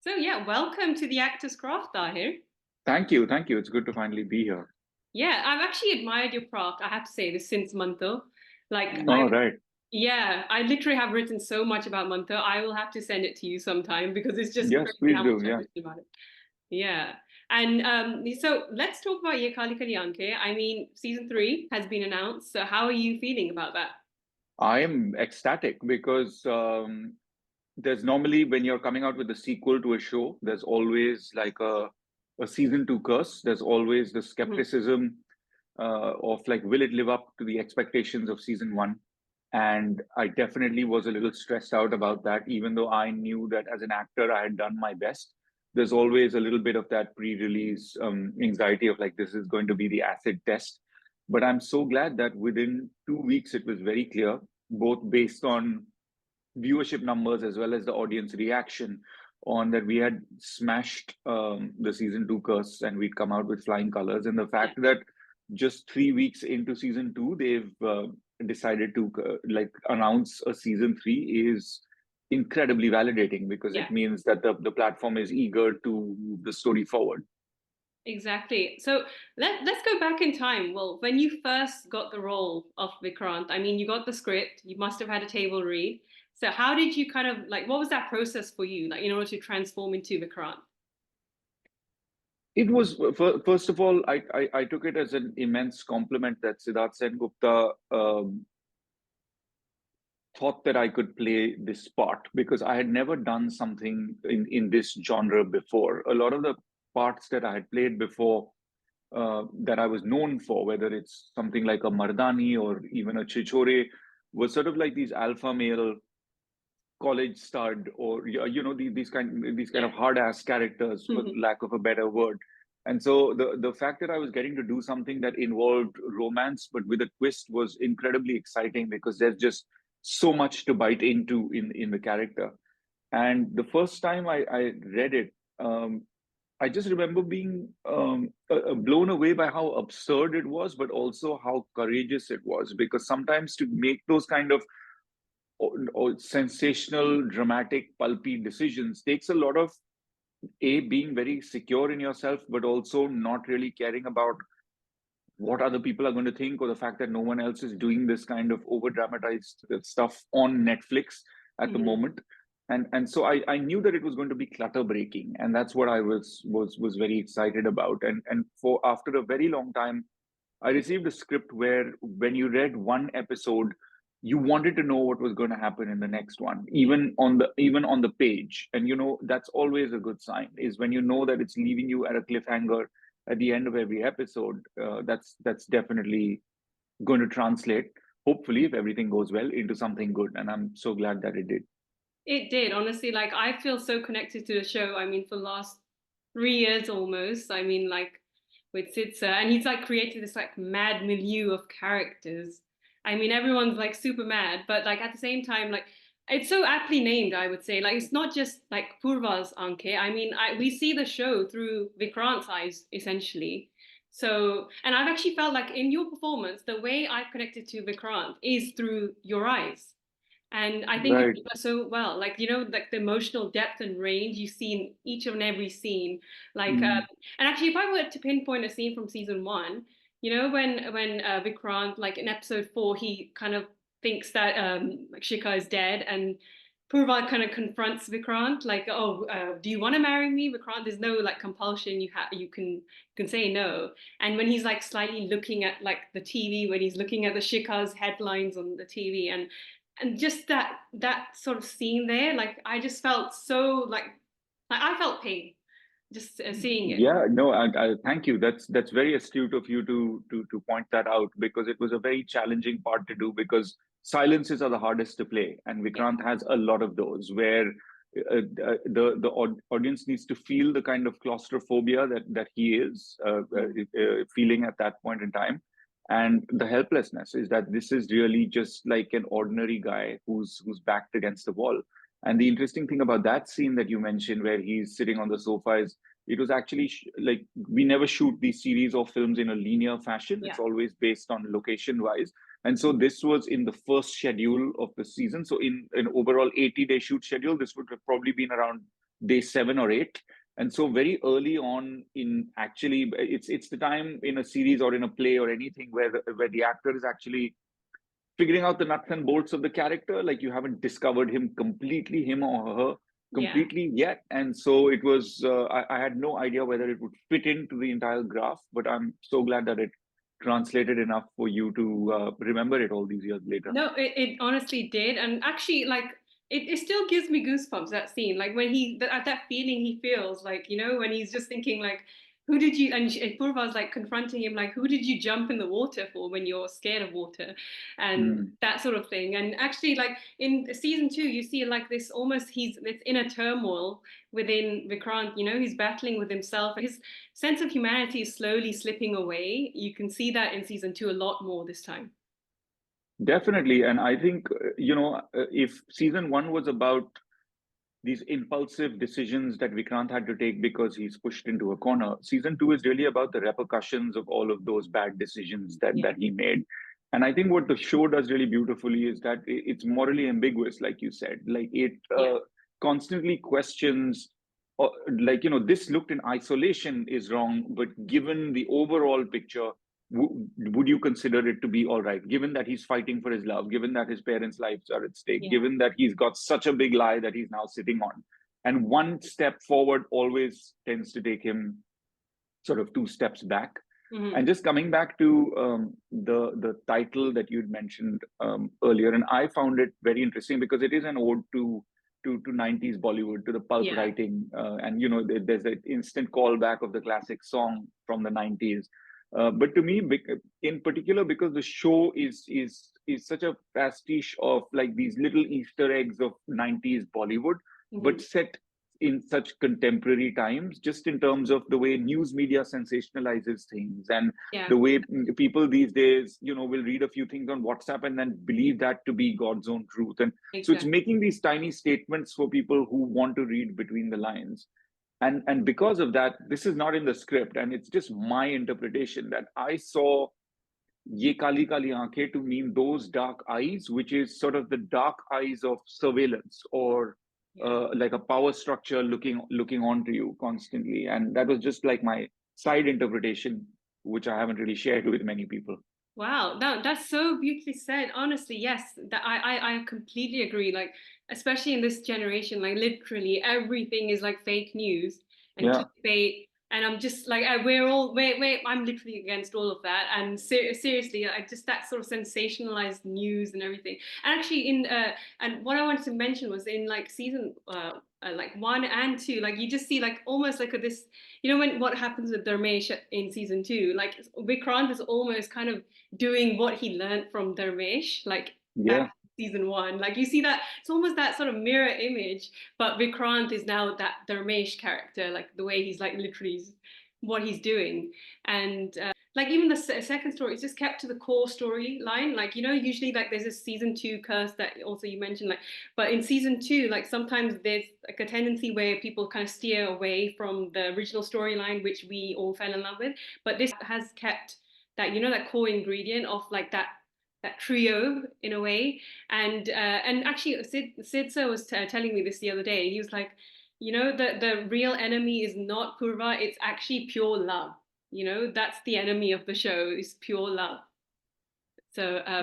So yeah, welcome to the Actors Craft, Tahir. Thank you. Thank you. It's good to finally be here. Yeah, I've actually admired your craft, I have to say this, since Mantho. All I right. yeah, I literally have written so much about Mantho. I will have to send it to you sometime because it's just Yes, crazy please how much do. I've Yeah. written about it. Yeah. And so let's talk about Yeh Kaali Kaali Ankhein. I mean, season three has been announced. So how are you feeling about that? I am ecstatic because there's normally when you're coming out with a sequel to a show, there's always like a season two curse. There's always the Mhm. skepticism of like, will it live up to the expectations of season one? And I definitely was a little stressed out about that, even though I knew that as an actor, I had done my best. There's always a little bit of that pre-release anxiety of like, this is going to be the acid test. But I'm so glad that within 2 weeks, it was very clear, both based on viewership numbers as well as the audience reaction on that we had smashed the season two curse and we'd come out with flying colors. And the Yeah. fact that just 3 weeks into season two, they've decided to like announce a season three is incredibly validating because Yeah. it means that the platform is eager to move the story forward. Exactly. So let's go back in time. Well, when you first got the role of Vikrant, I mean, you got the script, you must have had a table read. So how did you kind of like, what was that process for you, like in order to transform into Vikrant? It was first of all, I took it as an immense compliment that Siddharth Sen Gupta thought that I could play this part because I had never done something in this genre before. A lot of the parts that I had played before that I was known for, whether it's something like a Mardani or even a Chichore, was sort of like these alpha male college stud or these kind Yeah. of hard ass characters, for lack of a better word. And so the fact that I was getting to do something that involved romance but with a twist was incredibly exciting because there's just so much to bite into in the character. And the first time I read it, I just remember being blown away by how absurd it was, but also how courageous it was. Because sometimes to make those kind of or sensational, dramatic, pulpy decisions takes a lot of being very secure in yourself, but also not really caring about what other people are going to think or the fact that no one else is doing this kind of over dramatized stuff on Netflix at the Mhm. moment. And so I knew that it was going to be clutter breaking, and that's what I was very excited about. And for after a very long time, I received a script where when you read one episode, you wanted to know what was going to happen in the next one, Yeah. even on the page. And that's always a good sign, is when you know that it's leaving you at a cliffhanger at the end of every episode. That's definitely going to translate, hopefully, if everything goes well, into something good. And I'm so glad that it did. It did, honestly. Like I feel so connected to the show. I mean, for the last 3 years almost. I mean, like with Sitsa, and he's like created this like mad milieu of characters. I mean, everyone's like super mad, but like at the same time, like it's so aptly named, I would say. Like it's not just like Purva's Anke. I mean, we see the show through Vikrant's eyes, essentially. So, and I've actually felt like in your performance, the way I've connected to Vikrant is through your eyes. And I think you Right. do that so well. Like, like the emotional depth and range you see in each and every scene. Like, Mm. and actually, if I were to pinpoint a scene from season one, when Vikrant, like in episode 4, he kind of thinks that like Shikha is dead, and Purva kind of confronts Vikrant, like, "Oh, do you want to marry me, Vikrant? There's no like compulsion. You can say no." And when he's like slightly looking at like the TV, when he's looking at the Shikha's headlines on the TV, and just that sort of scene there, like I just felt so like I felt pain just seeing it. Yeah, no, I thank you. That's very astute of you to point that out because it was a very challenging part to do because silences are the hardest to play, and Yeah. Vikrant has a lot of those where the audience needs to feel the kind of claustrophobia that he is Mm. feeling at that point in time, and the helplessness is that this is really just like an ordinary guy who's backed against the wall. And the interesting thing about that scene that you mentioned, where he's sitting on the sofa, is it was actually like we never shoot these series or films in a linear fashion. Yeah. It's always based on location wise. And so this was in the first schedule of the season. So in an overall 80-day shoot schedule, this would have probably been around day 7 or 8. And so very early on in actually, it's the time in a series or in a play or anything where the actor is actually figuring out the nuts and bolts of the character. Like you haven't discovered him completely, him or her Yeah. completely yet. And so it was, I had no idea whether it would fit into the entire graph, but I'm so glad that it translated enough for you to remember it all these years later. No, it honestly did. And actually, like, it still gives me goosebumps, that scene. Like, when that feeling he feels, like, when he's just thinking, like, who did you, and Purva's like confronting him, like, who did you jump in the water for when you're scared of water? And Mm. that sort of thing. And actually, like, in season 2, you see, like, this almost, this inner turmoil within Vikrant, he's battling with himself. His sense of humanity is slowly slipping away. You can see that in season 2 a lot more this time. Definitely. And I think, if season 1 was about these impulsive decisions that Vikrant had to take because he's pushed into a corner, season 2 is really about the repercussions of all of those bad decisions that he made. And I think what the show does really beautifully is that it's morally ambiguous, like you said. Like it constantly questions, this looked in isolation is wrong, but given the overall picture, would you consider it to be all right, given that he's fighting for his love, given that his parents' lives are at stake, given that he's got such a big lie that he's now sitting on? And one step forward always tends to take him sort of 2 steps back. Mm-hmm. And just coming back to the title that you'd mentioned earlier, and I found it very interesting because it is an ode to 90s Bollywood, to the pulp writing, and there's an instant callback of the classic song from the 90s. But to me, in particular, because the show is such a pastiche of like these little Easter eggs of 90s Bollywood, but set in such contemporary times, just in terms of the way news media sensationalizes things and the way people these days, will read a few things on WhatsApp and then believe that to be God's own truth. And so it's making these tiny statements for people who want to read between the lines. And because of that, this is not in the script, and it's just my interpretation that I saw Yeh Kaali Kaali Ankhein to mean those dark eyes, which is sort of the dark eyes of surveillance or like a power structure looking onto you constantly. And that was just like my side interpretation, which I haven't really shared with many people. Wow, that's so beautifully said. Honestly, yes, that I completely agree. Like, especially in this generation, like literally everything is like fake news and clickbait. And I'm just like, I'm literally against all of that. And seriously, I just that sort of sensationalized news and everything. And actually, and what I wanted to mention was in like season like 1 and 2, like you just see like almost like this, when what happens with Dharmesh in season 2, like Vikrant is almost kind of doing what he learned from Dharmesh, like back season 1. Like you see that it's almost that sort of mirror image, but Vikrant is now that Dharmesh character, like the way he's like literally what he's doing. And like even the second story is just kept to the core storyline. Like, usually like there's a season 2 curse that also you mentioned, like, but in season 2, like sometimes there's like a tendency where people kind of steer away from the original storyline, which we all fell in love with. But this has kept that, that core ingredient of like that trio in a way. And actually Sid Sir was telling me this the other day. He was like, the real enemy is not Purva, it's actually pure love. That's the enemy of the show, is pure love. So I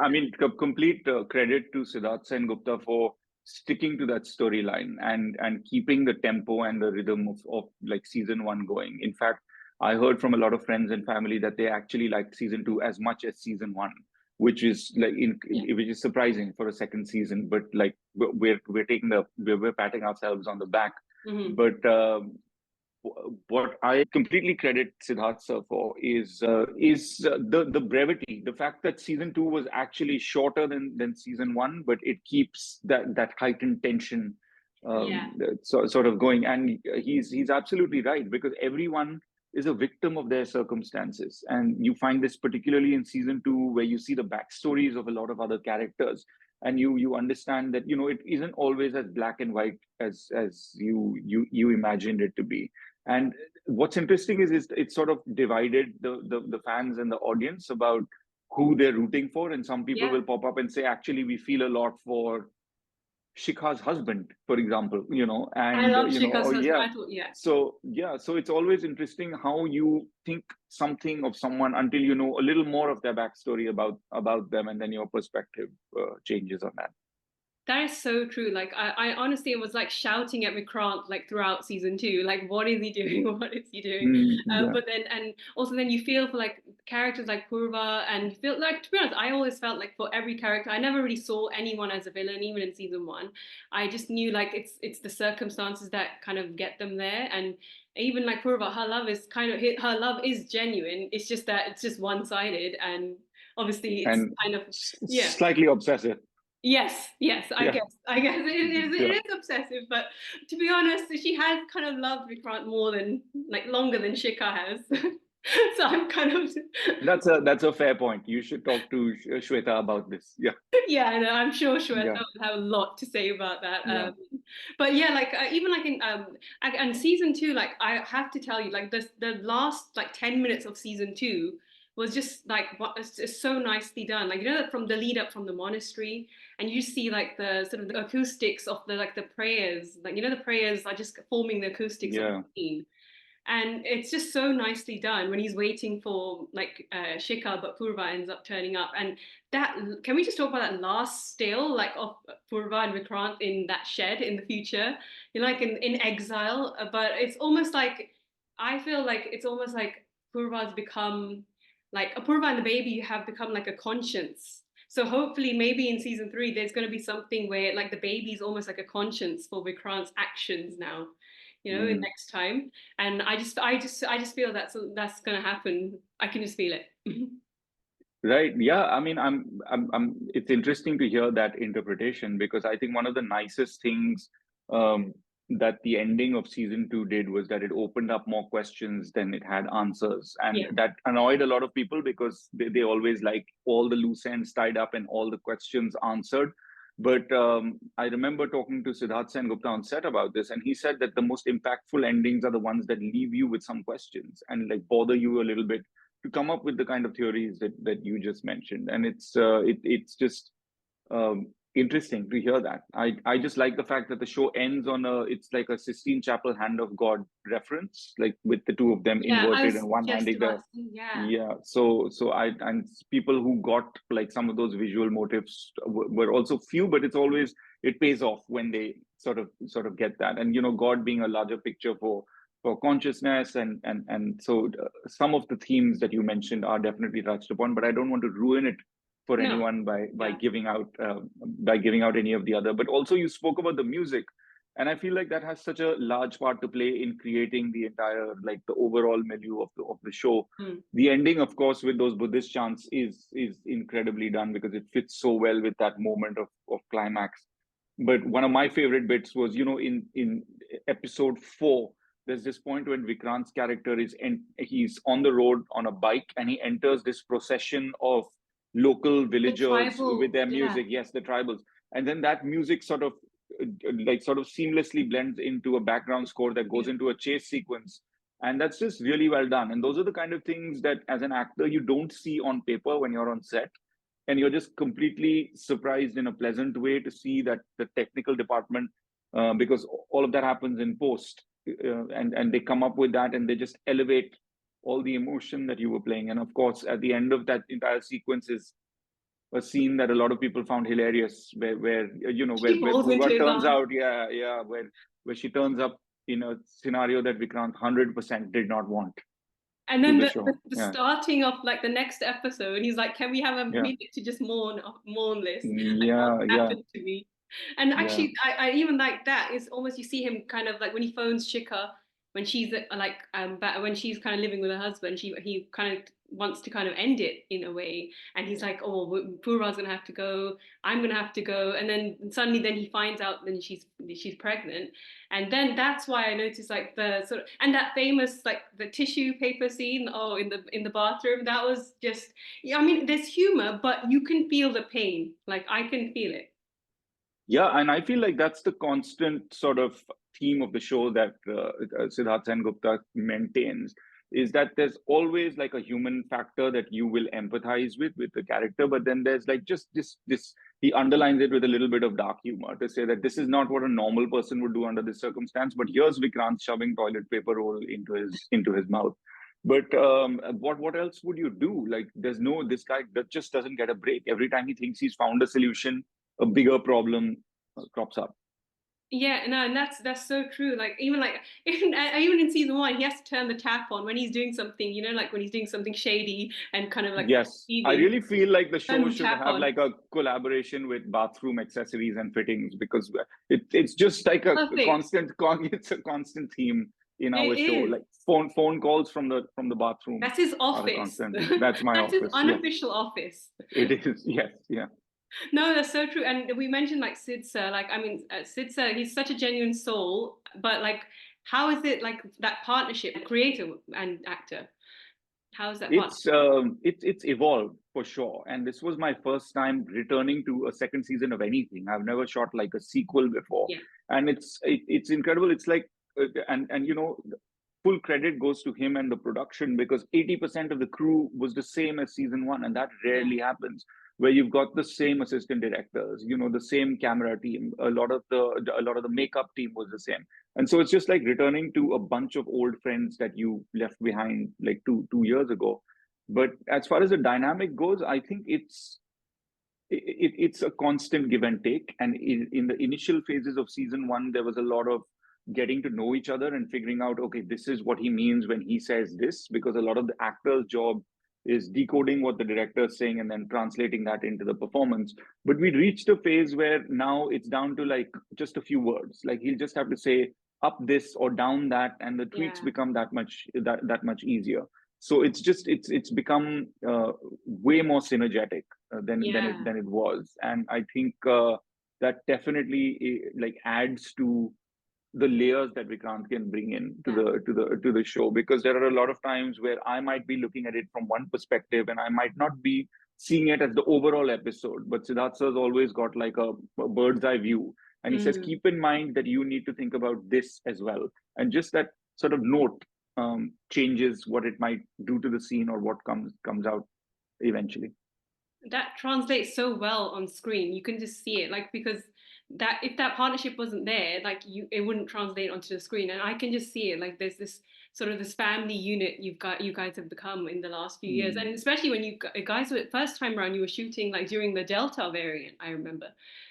mean, complete credit to Siddharth Sen Gupta for sticking to that storyline and keeping the tempo and the rhythm of like season 1 going. In fact, I heard from a lot of friends and family that they actually liked season 2 as much as season 1, which is like which is surprising for a second season. But like we're patting ourselves on the back. But what I completely credit Siddharth sir for is the brevity, the fact that season 2 was actually shorter than season 1, but it keeps that heightened tension sort of going. And he's absolutely right, because everyone is a victim of their circumstances, and you find this particularly in season 2, where you see the backstories of a lot of other characters, and you understand that it isn't always as black and white as you imagined it to be. And what's interesting is it's sort of divided the fans and the audience about who they're rooting for. And some people will pop up and say, actually, we feel a lot for Shikha's husband, for example, I and love oh Shika's husband. yeah. I thought, yeah. So yeah, so it's always interesting how you think something of someone until you know a little more of their backstory about them, and then your perspective changes on that. That is so true. Like I honestly was like shouting at Vikrant like throughout season two, like what is he doing? What is he doing? Yeah, But then and also then you feel for like characters like Purva, and you feel like, to be honest, I always felt like for every character, I never really saw anyone as a villain, even in season one. I just knew like it's the circumstances that kind of get them there, and even like Purva, her love is kind of her love is genuine. It's just that it's just one sided, and obviously it's and kind of yeah. slightly obsessive. Yes, yes, Yeah, I guess it yeah. is obsessive, but to be honest, she has kind of loved Vikrant more than like longer than Shikha has. So I'm kind of That's a fair point. You should talk to Shweta about this. Yeah, yeah, I know, I'm sure Shweta yeah, will have a lot to say about that. yeah, But yeah, like even like in and season two, like I have to tell you, like the last like 10 minutes of season two was just like what it's just so nicely done. Like from the lead up from the monastery, and you see like the sort of the acoustics of the like the prayers, like the prayers are just forming the acoustics of the yeah. scene, and it's just so nicely done when he's waiting for like Shikha, but Purva ends up turning up. And that, can we just talk about that last still like of Purva and Vikrant in that shed in the future, like in exile, but it's almost like I feel like it's almost like Purva's become like a Purva and the baby have become like a conscience. So hopefully maybe in season three there's going to be something where like the baby's almost like a conscience for Vikrant's actions now, in Mm. next time. And I just feel that's gonna happen. I can just feel it. Right. Yeah. I mean, it's interesting to hear that interpretation because I think one of the nicest things um, that the ending of season two did was that it opened up more questions than it had answers. And Yeah. that annoyed a lot of people because they always like all the loose ends tied up and all the questions answered. But I remember talking to Siddharth Sen Gupta on set about this, and he said that the most impactful endings are the ones that leave you with some questions and like bother you a little bit to come up with the kind of theories that you just mentioned. And it's just interesting to hear that. I just like the fact that the show ends on it's like a Sistine Chapel Hand of God reference, like with the two of them Yeah, I inverted was and one just handing about the to say, yeah. yeah. So I and people who got like some of those visual motifs were also few, but it pays off when they sort of get that. And God being a larger picture for consciousness and so some of the themes that you mentioned are definitely touched upon, but I don't want to ruin it for No. anyone by Yeah. giving out any of the other. But also you spoke about the music, and I feel like that has such a large part to play in creating the entire like the overall milieu of the show. Mm. The ending, of course, with those Buddhist chants is incredibly done because it fits so well with that moment of climax. But one of my favorite bits was, in episode 4, there's this point when Vikrant's character he's on the road on a bike and he enters this procession of local The villagers with tribal, their yeah. music. Yes, the tribals. And then that music sort of seamlessly blends into a background score that Yeah. goes into a chase sequence. And that's just really well done. And those are the kind of things that as an actor you don't see on paper when you're on set, and you're just completely surprised in a pleasant way to see that the technical department, because all of that happens in post, and they come up with that and they just elevate all the emotion that you were playing. And of course, at the end of that entire sequence is a scene that a lot of people found hilarious, where She where falls into Purva his turns arms. out, yeah, where she turns up in a scenario that Vikrant 100% did not want And to then the the show. Yeah, starting of like the next episode, he's like, "Can we have a yeah, minute to just mourn this? Like what yeah, yeah, happened to me?" And yeah. actually, I even like that. It's almost you see him kind of like when he phones Shika when she's like when she's kind of living with her husband. He kind of wants to kind of end it in a way, and he's like, "Oh, Purva's gonna have to go. I'm gonna have to go." And then suddenly, then he finds out then she's pregnant, and then that's why I noticed like the sort of and that famous like the tissue paper scene, in the bathroom, that was just, yeah, I mean there's humor but you can feel the pain, like I can feel it. Yeah, and I feel like that's the constant sort of theme of the show that Siddharth Sen Gupta maintains, is that there's always like a human factor that you will empathize with the character, but then there's like just this he underlines it with a little bit of dark humor to say that this is not what a normal person would do under this circumstance. But here's Vikrant shoving toilet paper roll into his mouth. But what else would you do? Like, there's no, this guy that just doesn't get a break. Every time he thinks he's found a solution, a bigger problem crops up. Yeah, no, and that's so true. Like even in season one, he has to turn the tap on when he's doing something, you know, like when he's doing something shady and kind of like Yes, I mischievous, really feel like the turn show the should tap have on. like a collaboration with bathroom accessories and fittings, because it's just like a Perfect. constant it's a constant theme in It our show. is. Like phone calls from the bathroom That's his are a office. constant thing. That's my That's his office. Yes, unofficial office. it is. Yes, yeah. No, that's so true. And we mentioned like Sid Sir, like I mean, Sid Sir, he's such a genuine soul. But like, how is it like that partnership, creator and actor? How is that partnership? It's evolved for sure, and this was my first time returning to a second season of anything. I've never shot like a sequel before, Yeah, and it's incredible. It's like and you know, full credit goes to him and the production, because 80% of the crew was the same as season one, and that yeah, rarely happens. Where you've got the same assistant directors, you know, the same camera team, a lot of the makeup team was the same, and so it's just like returning to a bunch of old friends that you left behind like two years ago. But as far as the dynamic goes, I think it's a constant give and take. And in the initial phases of season one, there was a lot of getting to know each other and figuring out, okay, this is what he means when he says this, because a lot of the actor's job is decoding what the director is saying and then translating that into the performance. But we reached a phase where now it's down to like just a few words. Like he'll just have to say up this or down that, and the tweaks yeah, become that much easier. So it's become way more synergetic yeah. than it was. And I think that definitely like adds to the layers that Vikrant can bring in to Yeah. the show, because there are a lot of times where I might be looking at it from one perspective and I might not be seeing it as the overall episode. But Siddharth has always got like a bird's eye view, and he says, Mm. keep in mind that you need to think about this as well. And just that sort of note changes what it might do to the scene or what comes out eventually. That translates so well on screen. You can just see it, like because that if that partnership wasn't there, like it wouldn't translate onto the screen. And I can just see it. Like there's this sort of this family unit you guys have become in the last few years, Mm. and especially when you guys were first time around, you were shooting like during the Delta variant, I remember,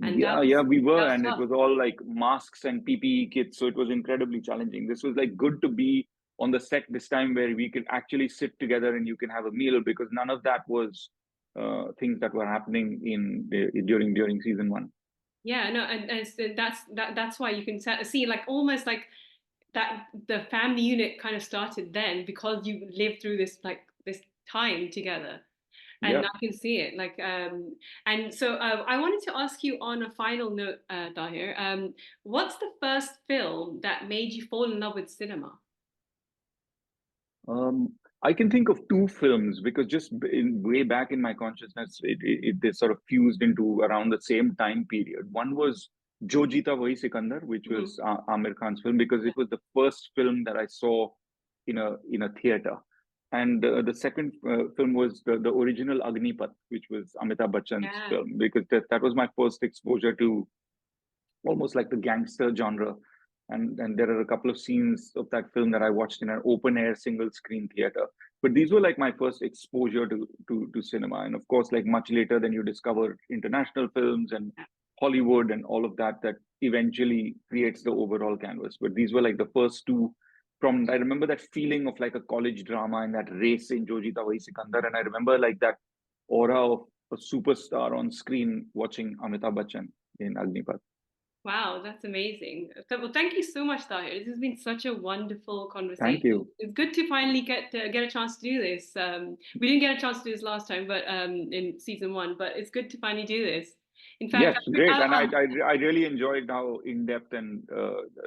and Yeah, yeah, we that were, was and it tough. was all like masks and PPE kits, so it was incredibly challenging. This was like good to be on the set this time, where we could actually sit together and you can have a meal, because none of that was things that were happening during season one. Yeah, no, and so that's why you can see like almost like that the family unit kind of started then because you lived through this like this time together, and Yeah. I can see it like and so I wanted to ask you on a final note, Tahir, what's the first film that made you fall in love with cinema? Um, I can think of two films, because just way back in my consciousness, they sort of fused into around the same time period. One was Jo Jeeta Wahi Sikandar, which Mhm. was Amir Khan's film, because Yeah. it was the first film that I saw in a theater. And the second film was the original Agnipath, which was Amitabh Bachchan's Yeah. film, because that was my first exposure to almost like the gangster genre. And there are a couple of scenes of that film that I watched in an open air single screen theater. But these were like my first exposure to cinema. And of course, like much later, then you discover international films and Hollywood and all of that eventually creates the overall canvas. But these were like the first two. From I remember that feeling of like a college drama and that race in Jo Jeeta Wahi Sikandar, and I remember like that aura of a superstar on screen watching Amitabh Bachchan in Agnipath. Wow, that's amazing. Well, thank you so much, Tahir. This has been such a wonderful Thank conversation. you. It's good to finally get a chance to do this. We didn't get a chance to do this last time, but in season one. But it's good to finally do this. In fact, Yes, great. And I'll I really enjoyed how in-depth and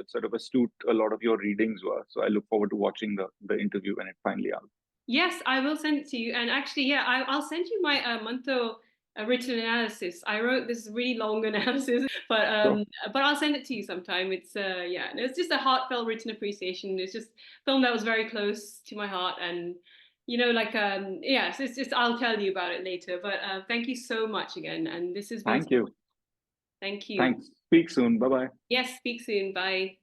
sort of astute a lot of your readings were. So I look forward to watching the interview when it finally out. yes, I will send it to you. And actually, yeah, I'll send you my Monto written analysis. I wrote this really long analysis, So but I'll send it to you sometime. It's yeah, it's just a heartfelt written appreciation. It's just a film that was very close to my heart, and you know, like yeah, so it's just, I'll tell you about it later. But thank you so much again, and this has been Thank you. thank you. Thanks. Speak soon. Bye bye. Yes, speak soon. Bye.